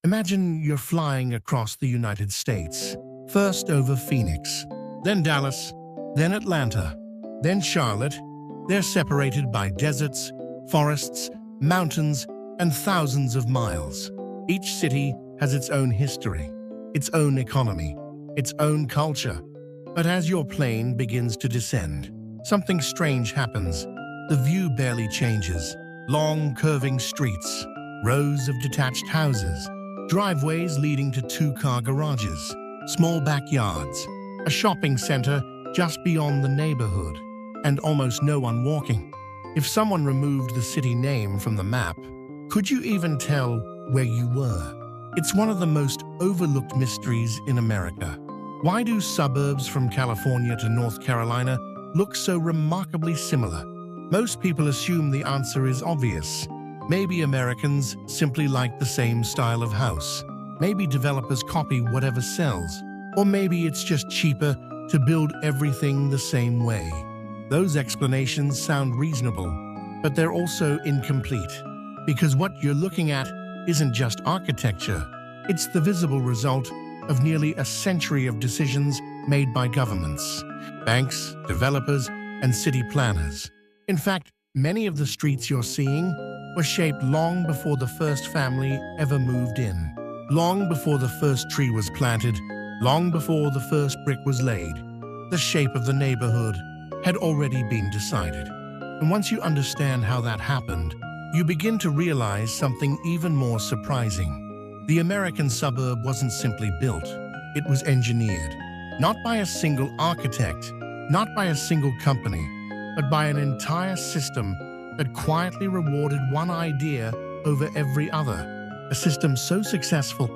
Imagine you're flying across the United States, first over Phoenix, then Dallas, then Atlanta, then Charlotte. They're separated by deserts, forests, mountains, and thousands of miles. Each city has its own history, its own economy, its own culture. But as your plane begins to descend, something strange happens. The view barely changes. Long, curving streets, rows of detached houses, driveways leading to two-car garages, small backyards, a shopping center just beyond the neighborhood, and almost no one walking. If someone removed the city name from the map, could you even tell where you were? It's one of the most overlooked mysteries in America. Why do suburbs from California to North Carolina look so remarkably similar? Most people assume the answer is obvious. Maybe Americans simply like the same style of house. Maybe developers copy whatever sells. Or maybe it's just cheaper to build everything the same way. Those explanations sound reasonable, but they're also incomplete. Because what you're looking at isn't just architecture. It's the visible result of nearly a century of decisions made by governments, banks, developers, and city planners. In fact, many of the streets you're seeing were shaped long before the first family ever moved in, long before the first tree was planted, long before the first brick was laid. The shape of the neighborhood had already been decided. And once you understand how that happened, you begin to realize something even more surprising. The American suburb wasn't simply built, it was engineered. Not by a single architect, not by a single company, but by an entire system that quietly rewarded one idea over every other. A system so successful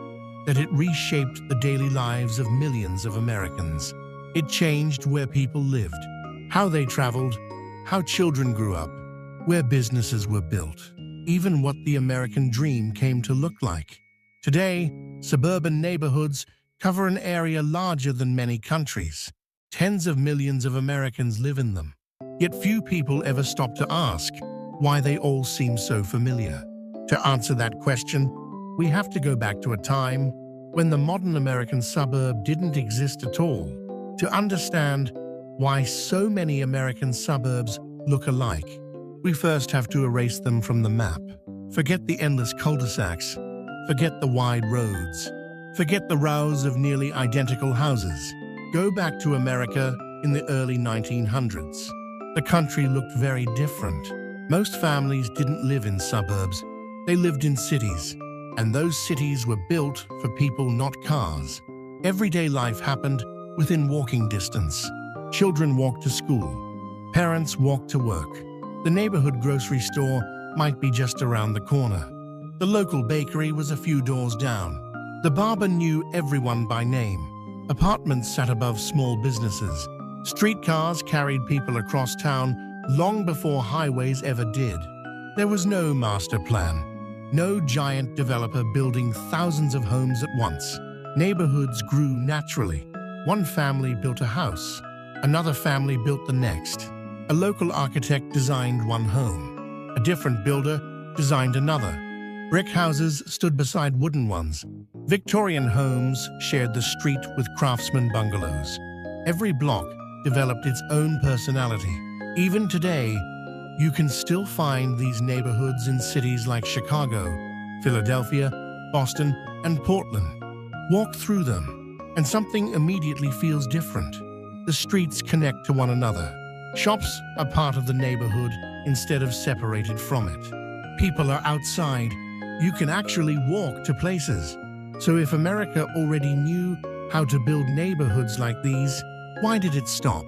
that it reshaped the daily lives of millions of Americans. It changed where people lived, how they traveled, how children grew up, where businesses were built, even what the American dream came to look like. Today, suburban neighborhoods cover an area larger than many countries. Tens of millions of Americans live in them. Yet few people ever stop to ask why they all seem so familiar. To answer that question, we have to go back to a time when the modern American suburb didn't exist at all. To understand why so many American suburbs look alike, we first have to erase them from the map. Forget the endless cul-de-sacs. Forget the wide roads. Forget the rows of nearly identical houses. Go back to America in the early 1900s. The country looked very different. Most families didn't live in suburbs. They lived in cities. And those cities were built for people, not cars. Everyday life happened within walking distance. Children walked to school. Parents walked to work. The neighborhood grocery store might be just around the corner. The local bakery was a few doors down. The barber knew everyone by name. Apartments sat above small businesses. Streetcars carried people across town long before highways ever did. There was no master plan, no giant developer building thousands of homes at once. Neighborhoods grew naturally. One family built a house. Another family built the next. A local architect designed one home. A different builder designed another. Brick houses stood beside wooden ones. Victorian homes shared the street with craftsman bungalows. Every block developed its own personality. Even today, you can still find these neighborhoods in cities like Chicago, Philadelphia, Boston, and Portland. Walk through them, and something immediately feels different. The streets connect to one another. Shops are part of the neighborhood instead of separated from it. People are outside. You can actually walk to places. So if America already knew how to build neighborhoods like these, why did it stop?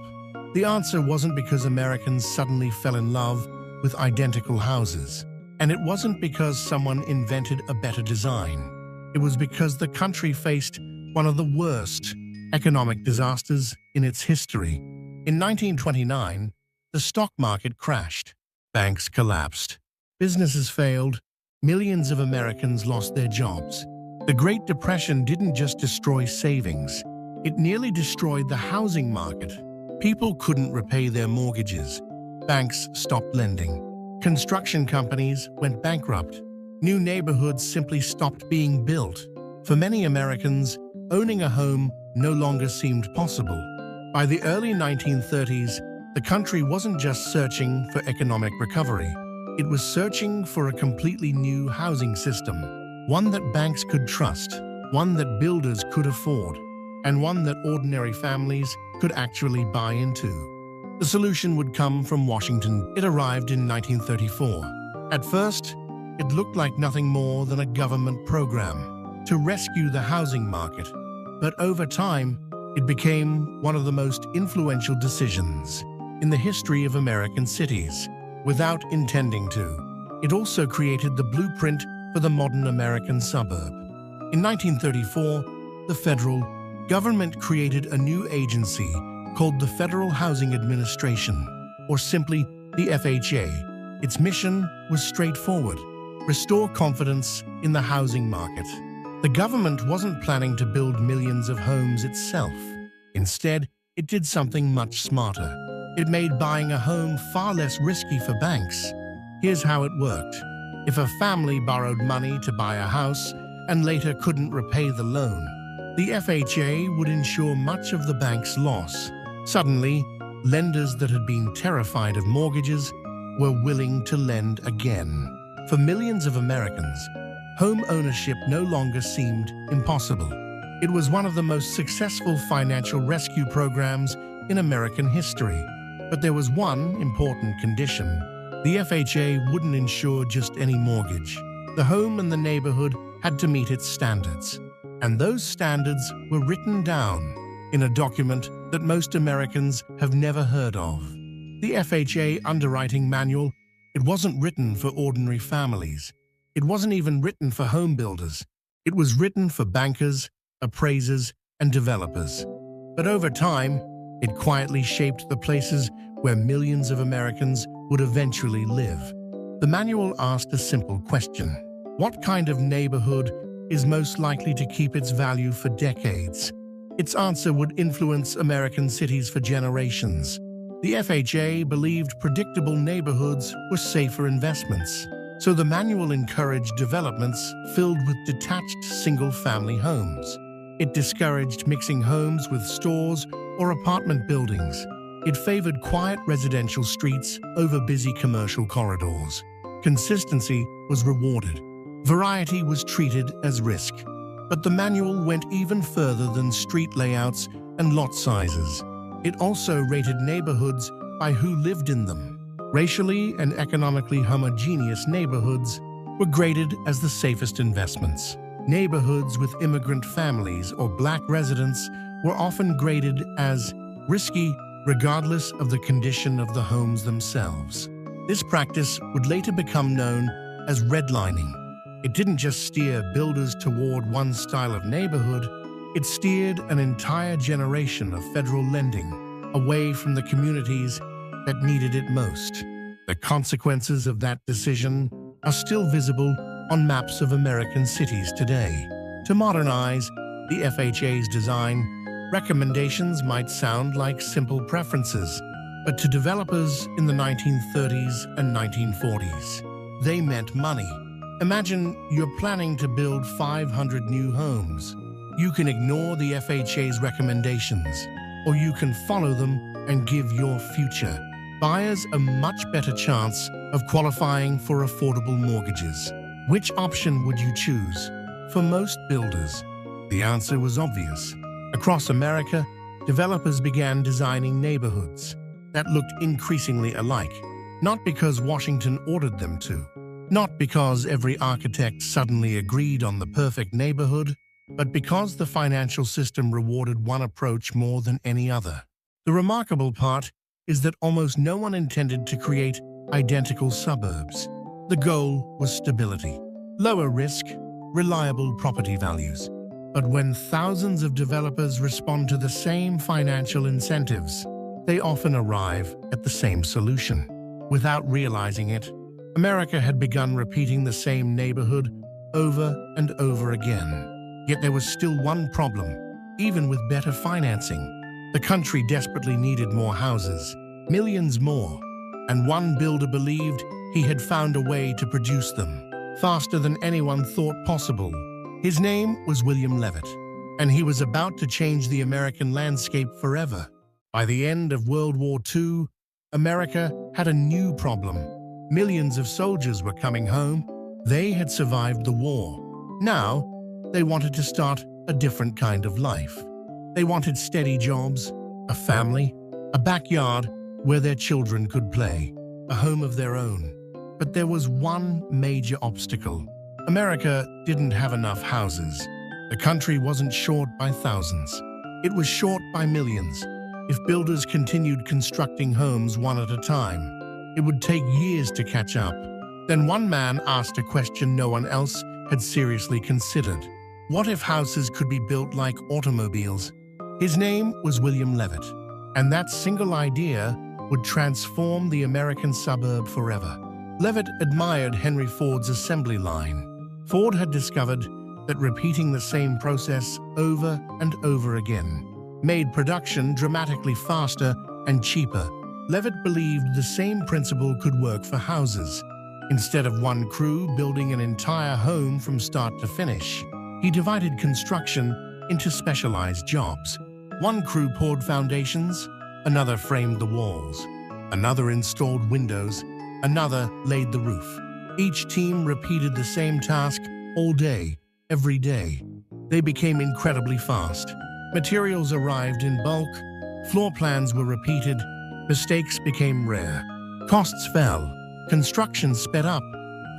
The answer wasn't because Americans suddenly fell in love with identical houses. And it wasn't because someone invented a better design. It was because the country faced one of the worst economic disasters in its history. In 1929, the stock market crashed. Banks collapsed. Businesses failed. Millions of Americans lost their jobs. The Great Depression didn't just destroy savings. It nearly destroyed the housing market. People couldn't repay their mortgages. Banks stopped lending. Construction companies went bankrupt. New neighborhoods simply stopped being built. For many Americans, owning a home no longer seemed possible. By the early 1930s, the country wasn't just searching for economic recovery. It was searching for a completely new housing system, one that banks could trust, one that builders could afford, and one that ordinary families could actually buy into. The solution would come from Washington. It arrived in 1934. At first, it looked like nothing more than a government program to rescue the housing market. But over time, it became one of the most influential decisions in the history of American cities. Without intending to, it also created the blueprint for the modern American suburb. In 1934, the federal government created a new agency called the Federal Housing Administration, or simply the FHA. Its mission was straightforward: restore confidence in the housing market. The government wasn't planning to build millions of homes itself. Instead, it did something much smarter. It made buying a home far less risky for banks. Here's how it worked. If a family borrowed money to buy a house and later couldn't repay the loan, the FHA would insure much of the bank's loss. Suddenly, lenders that had been terrified of mortgages were willing to lend again. For millions of Americans, home ownership no longer seemed impossible. It was one of the most successful financial rescue programs in American history. But there was one important condition. The FHA wouldn't insure just any mortgage. The home and the neighborhood had to meet its standards. And those standards were written down in a document that most Americans have never heard of. The FHA underwriting manual, it wasn't written for ordinary families. It wasn't even written for home builders. It was written for bankers, appraisers, and developers. But over time, it quietly shaped the places where millions of Americans would eventually live. The manual asked a simple question: what kind of neighborhood is most likely to keep its value for decades? Its answer would influence American cities for generations. The FHA believed predictable neighborhoods were safer investments, so the manual encouraged developments filled with detached single-family homes. It discouraged mixing homes with stores or apartment buildings. It favored quiet residential streets over busy commercial corridors. Consistency was rewarded. Variety was treated as risk. But the manual went even further than street layouts and lot sizes. It also rated neighborhoods by who lived in them. Racially and economically homogeneous neighborhoods were graded as the safest investments. Neighborhoods with immigrant families or black residents were often graded as risky, regardless of the condition of the homes themselves. This practice would later become known as redlining. It didn't just steer builders toward one style of neighborhood, it steered an entire generation of federal lending away from the communities that needed it most. The consequences of that decision are still visible on maps of American cities today. To modernize the FHA's design, recommendations might sound like simple preferences, but to developers in the 1930s and 1940s, they meant money. Imagine you're planning to build 500 new homes. You can ignore the FHA's recommendations, or you can follow them and give your future buyers a much better chance of qualifying for affordable mortgages. Which option would you choose? For most builders, the answer was obvious. Across America, developers began designing neighborhoods that looked increasingly alike, not because Washington ordered them to, not because every architect suddenly agreed on the perfect neighborhood, but because the financial system rewarded one approach more than any other. The remarkable part is that almost no one intended to create identical suburbs. The goal was stability, lower risk, reliable property values. But when thousands of developers respond to the same financial incentives, they often arrive at the same solution. Without realizing it, America had begun repeating the same neighborhood over and over again. Yet there was still one problem. Even with better financing, the country desperately needed more houses, millions more, and one builder believed he had found a way to produce them faster than anyone thought possible. His name was William Levitt, and he was about to change the American landscape forever. By the end of World War II, America had a new problem. Millions of soldiers were coming home. They had survived the war. Now, they wanted to start a different kind of life. They wanted steady jobs, a family, a backyard where their children could play, a home of their own. But there was one major obstacle. America didn't have enough houses. The country wasn't short by thousands. It was short by millions. If builders continued constructing homes one at a time, it would take years to catch up. Then one man asked a question no one else had seriously considered. What if houses could be built like automobiles? His name was William Levitt, and that single idea would transform the American suburb forever. Levitt admired Henry Ford's assembly line. Ford had discovered that repeating the same process over and over again made production dramatically faster and cheaper. Levitt believed the same principle could work for houses. Instead of one crew building an entire home from start to finish, he divided construction into specialized jobs. One crew poured foundations, another framed the walls, another installed windows, another laid the roof. Each team repeated the same task all day, every day. They became incredibly fast. Materials arrived in bulk, floor plans were repeated, mistakes became rare. Costs fell, construction sped up.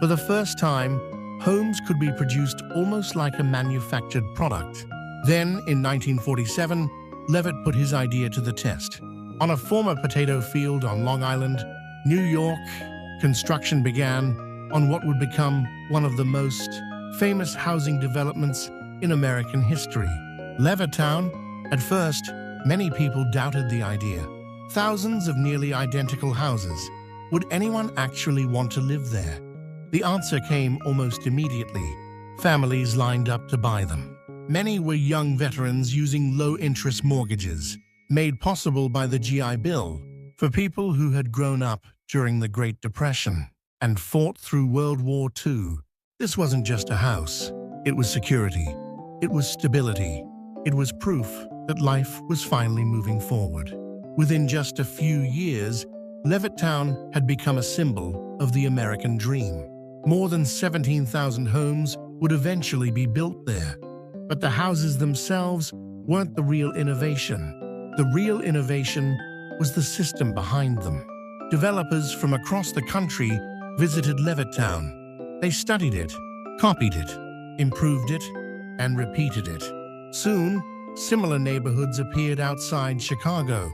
For the first time, homes could be produced almost like a manufactured product. Then, in 1947, Levitt put his idea to the test. On a former potato field on Long Island, New York, construction began on what would become one of the most famous housing developments in American history, Levittown. At first, many people doubted the idea. Thousands of nearly identical houses. Would anyone actually want to live there? The answer came almost immediately. Families lined up to buy them. Many were young veterans using low-interest mortgages, made possible by the GI Bill, for people who had grown up during the Great Depression and fought through World War II. This wasn't just a house. It was security. It was stability. It was proof that life was finally moving forward. Within just a few years, Levittown had become a symbol of the American dream. More than 17,000 homes would eventually be built there. But the houses themselves weren't the real innovation. The real innovation was the system behind them. Developers from across the country visited Levittown. They studied it, copied it, improved it, and repeated it. Soon, similar neighborhoods appeared outside Chicago,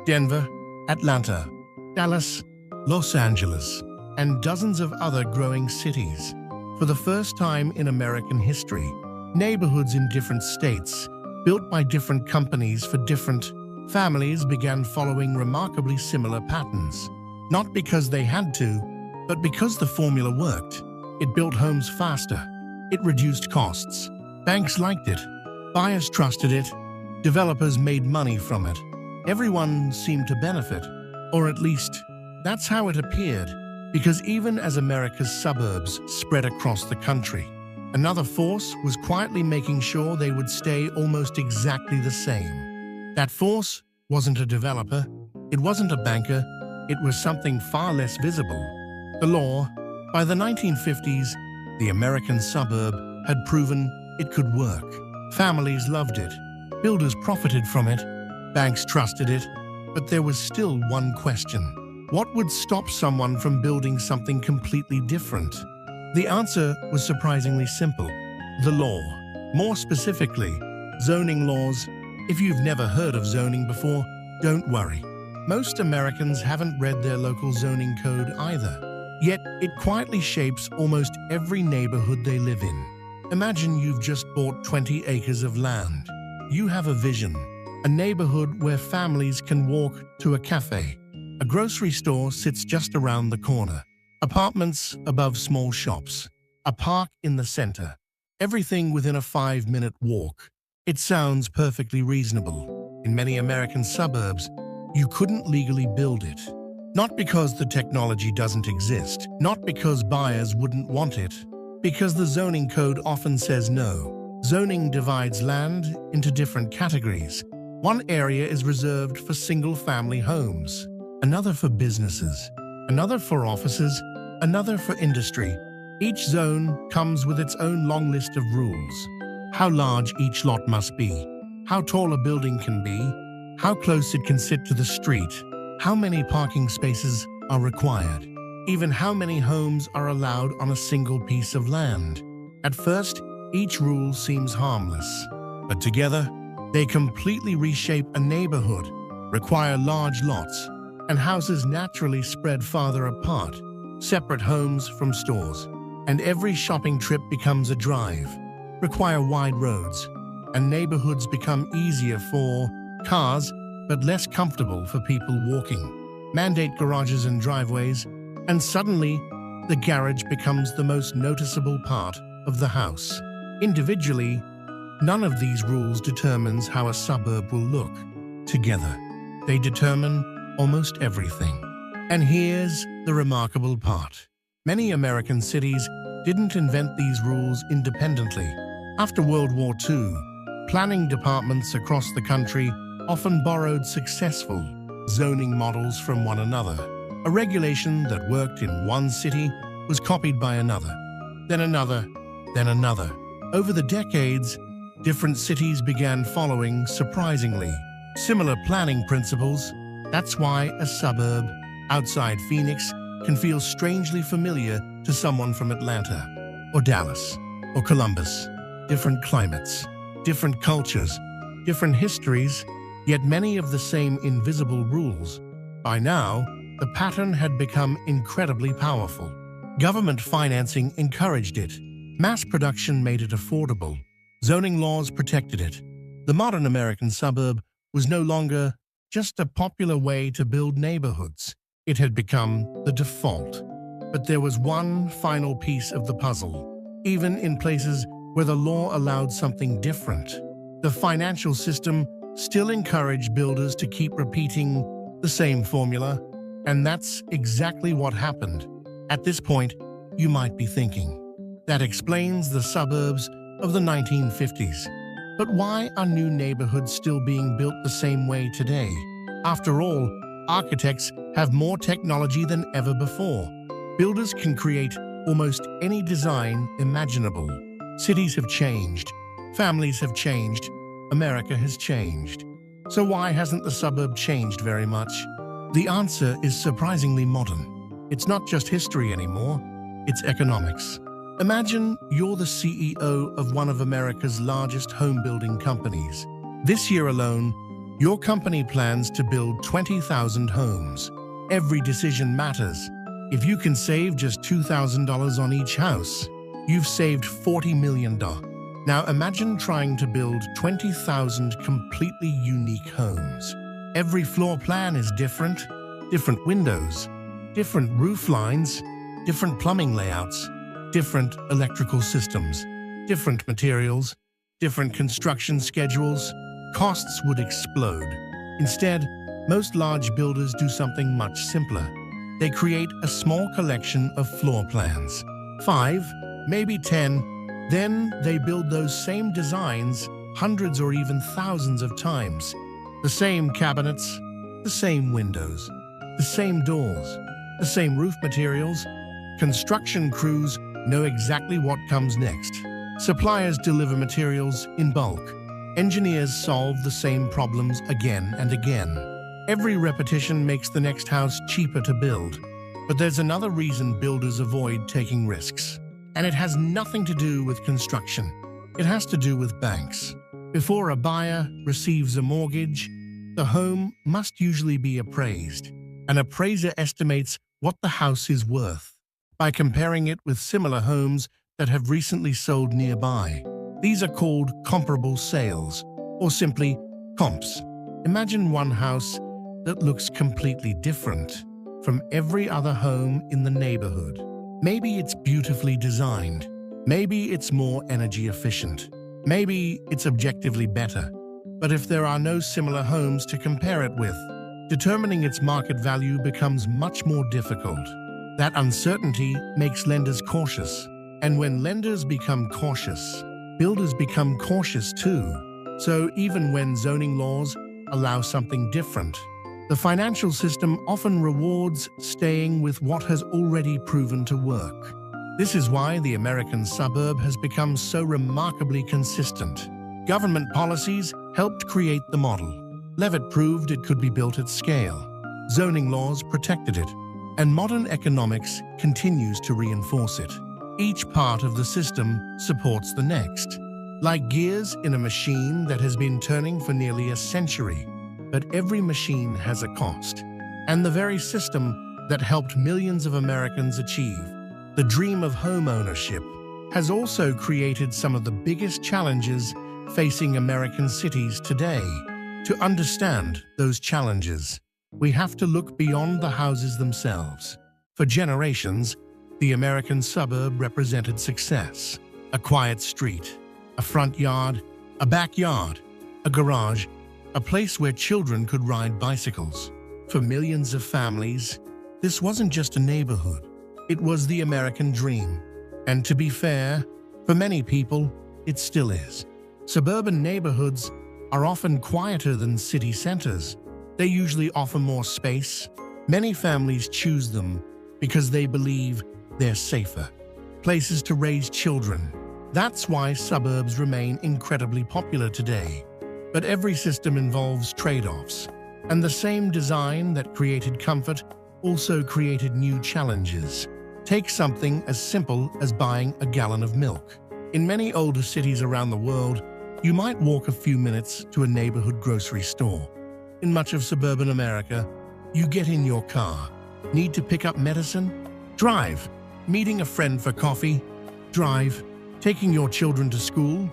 Denver, Atlanta, Dallas, Los Angeles, and dozens of other growing cities. For the first time in American history, neighborhoods in different states, built by different companies for different families, began following remarkably similar patterns. Not because they had to, but because the formula worked. It built homes faster. It reduced costs. Banks liked it. Buyers trusted it. Developers made money from it. Everyone seemed to benefit, or at least that's how it appeared, because even as America's suburbs spread across the country, another force was quietly making sure they would stay almost exactly the same. That force wasn't a developer, it wasn't a banker, it was something far less visible: the law. By the 1950s, the American suburb had proven it could work. Families loved it, builders profited from it, banks trusted it, but there was still one question. What would stop someone from building something completely different? The answer was surprisingly simple: the law. More specifically, zoning laws. If you've never heard of zoning before, don't worry. Most Americans haven't read their local zoning code either. Yet, it quietly shapes almost every neighborhood they live in. Imagine you've just bought 20 acres of land. You have a vision, a neighborhood where families can walk to a cafe. A grocery store sits just around the corner. Apartments above small shops. A park in the center. Everything within a 5-minute walk. It sounds perfectly reasonable. In many American suburbs, you couldn't legally build it. Not because the technology doesn't exist, not because buyers wouldn't want it, because the zoning code often says no. Zoning divides land into different categories. One area is reserved for single-family homes, another for businesses, another for offices, another for industry. Each zone comes with its own long list of rules. How large each lot must be, how tall a building can be, how close it can sit to the street, how many parking spaces are required, even how many homes are allowed on a single piece of land. At first, each rule seems harmless, but together, they completely reshape a neighborhood, require large lots, and houses naturally spread farther apart, separate homes from stores. And every shopping trip becomes a drive, require wide roads, and neighborhoods become easier for cars but less comfortable for people walking. Mandate garages and driveways, and suddenly, the garage becomes the most noticeable part of the house. Individually, none of these rules determines how a suburb will look. Together, they determine almost everything. And here's the remarkable part. Many American cities didn't invent these rules independently. After World War II, planning departments across the country often borrowed successful zoning models from one another. A regulation that worked in one city was copied by another, then another, then another. Over the decades, different cities began following, surprisingly, similar planning principles. That's why a suburb outside Phoenix can feel strangely familiar to someone from Atlanta, or Dallas, or Columbus. Different climates, different cultures, different histories, yet many of the same invisible rules. By now, the pattern had become incredibly powerful. Government financing encouraged it. Mass production made it affordable. Zoning laws protected it. The modern American suburb was no longer just a popular way to build neighborhoods. It had become the default. But there was one final piece of the puzzle. Even in places where the law allowed something different, the financial system still encouraged builders to keep repeating the same formula, and that's exactly what happened. At this point, you might be thinking, that explains the suburbs of the 1950s. But why are new neighborhoods still being built the same way today? After all, architects have more technology than ever before. Builders can create almost any design imaginable. Cities have changed. Families have changed. America has changed. So why hasn't the suburb changed very much? The answer is surprisingly modern. It's not just history anymore, it's economics. Imagine you're the CEO of one of America's largest home-building companies. This year alone, your company plans to build 20,000 homes. Every decision matters. If you can save just $2,000 on each house, you've saved $40 million. Now imagine trying to build 20,000 completely unique homes. Every floor plan is different windows, different roof lines, different plumbing layouts, different electrical systems, different materials, different construction schedules. Costs would explode. Instead, most large builders do something much simpler. They create a small collection of floor plans, 5, maybe 10, then they build those same designs hundreds or even thousands of times. The same cabinets, the same windows, the same doors, the same roof materials. Construction crews know exactly what comes next. Suppliers deliver materials in bulk. Engineers solve the same problems again and again. Every repetition makes the next house cheaper to build. But there's another reason builders avoid taking risks. And it has nothing to do with construction. It has to do with banks. Before a buyer receives a mortgage, the home must usually be appraised. An appraiser estimates what the house is worth by comparing it with similar homes that have recently sold nearby. These are called comparable sales, or simply comps. Imagine one house that looks completely different from every other home in the neighborhood. Maybe it's beautifully designed. Maybe it's more energy efficient. Maybe it's objectively better. But if there are no similar homes to compare it with, determining its market value becomes much more difficult. That uncertainty makes lenders cautious. And when lenders become cautious, builders become cautious too. So even when zoning laws allow something different, the financial system often rewards staying with what has already proven to work. This is why the American suburb has become so remarkably consistent. Government policies helped create the model. Levitt proved it could be built at scale. Zoning laws protected it, and modern economics continues to reinforce it. Each part of the system supports the next, like gears in a machine that has been turning for nearly a century. But every machine has a cost, and the very system that helped millions of Americans achieve the dream of home ownership has also created some of the biggest challenges facing American cities today. To understand those challenges, we have to look beyond the houses themselves. For generations, the American suburb represented success. A quiet street, a front yard, a backyard, a garage, a place where children could ride bicycles. For millions of families, this wasn't just a neighborhood. It was the American dream. And to be fair, for many people, it still is. Suburban neighborhoods are often quieter than city centers. They usually offer more space. Many families choose them because they believe they're safer. Places to raise children. That's why suburbs remain incredibly popular today. But every system involves trade-offs, and the same design that created comfort also created new challenges. Take something as simple as buying a gallon of milk. In many older cities around the world, you might walk a few minutes to a neighborhood grocery store. In much of suburban America, you get in your car. Need to pick up medicine? Drive. Meeting a friend for coffee? Drive. Taking your children to school?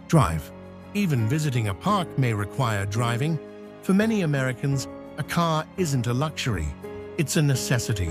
Drive. Even visiting a park may require driving. For many Americans, a car isn't a luxury. It's a necessity.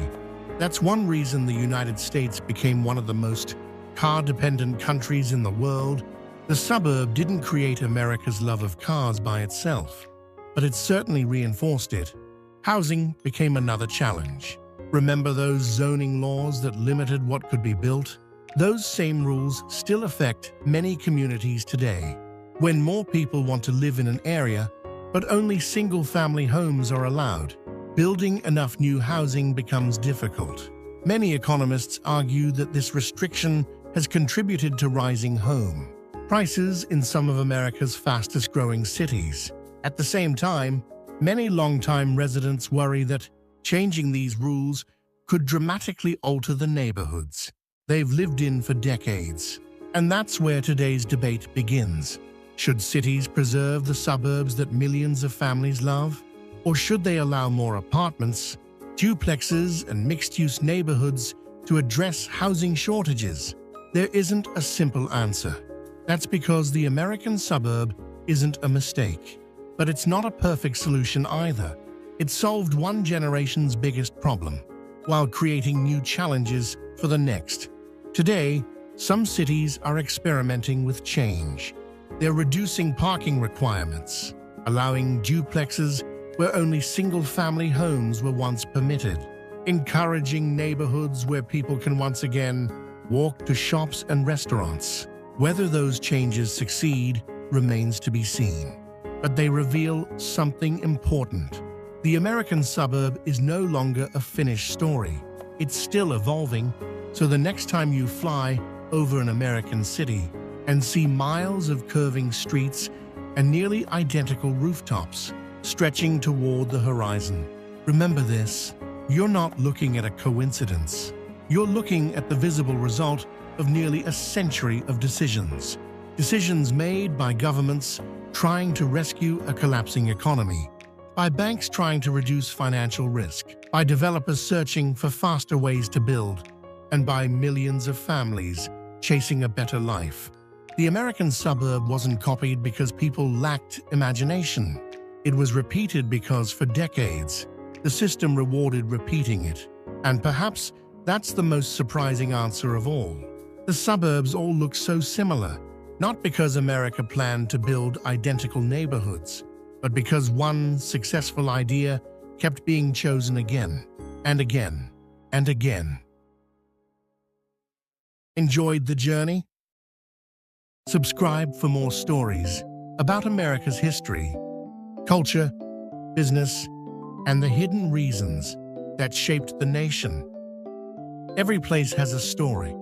That's one reason the United States became one of the most car-dependent countries in the world. The suburb didn't create America's love of cars by itself, but it certainly reinforced it. Housing became another challenge. Remember those zoning laws that limited what could be built? Those same rules still affect many communities today. When more people want to live in an area, but only single-family homes are allowed, building enough new housing becomes difficult. Many economists argue that this restriction has contributed to rising home prices in some of America's fastest-growing cities. At the same time, many longtime residents worry that changing these rules could dramatically alter the neighborhoods they've lived in for decades. And that's where today's debate begins. Should cities preserve the suburbs that millions of families love? Or should they allow more apartments, duplexes, and mixed-use neighborhoods to address housing shortages? There isn't a simple answer. That's because the American suburb isn't a mistake. But it's not a perfect solution either. It solved one generation's biggest problem, while creating new challenges for the next. Today, some cities are experimenting with change. They're reducing parking requirements, allowing duplexes where only single-family homes were once permitted, encouraging neighborhoods where people can once again walk to shops and restaurants. Whether those changes succeed remains to be seen, but they reveal something important. The American suburb is no longer a finished story. It's still evolving, so the next time you fly over an American city and see miles of curving streets and nearly identical rooftops stretching toward the horizon, remember this: you're not looking at a coincidence. You're looking at the visible result of nearly a century of decisions. Decisions made by governments trying to rescue a collapsing economy, by banks trying to reduce financial risk, by developers searching for faster ways to build, and by millions of families chasing a better life. The American suburb wasn't copied because people lacked imagination. It was repeated because, for decades, the system rewarded repeating it. And perhaps that's the most surprising answer of all. The suburbs all look so similar, not because America planned to build identical neighborhoods, but because one successful idea kept being chosen again and again and again. Enjoyed the journey? Subscribe for more stories about America's history, culture, business, and the hidden reasons that shaped the nation. Every place has a story,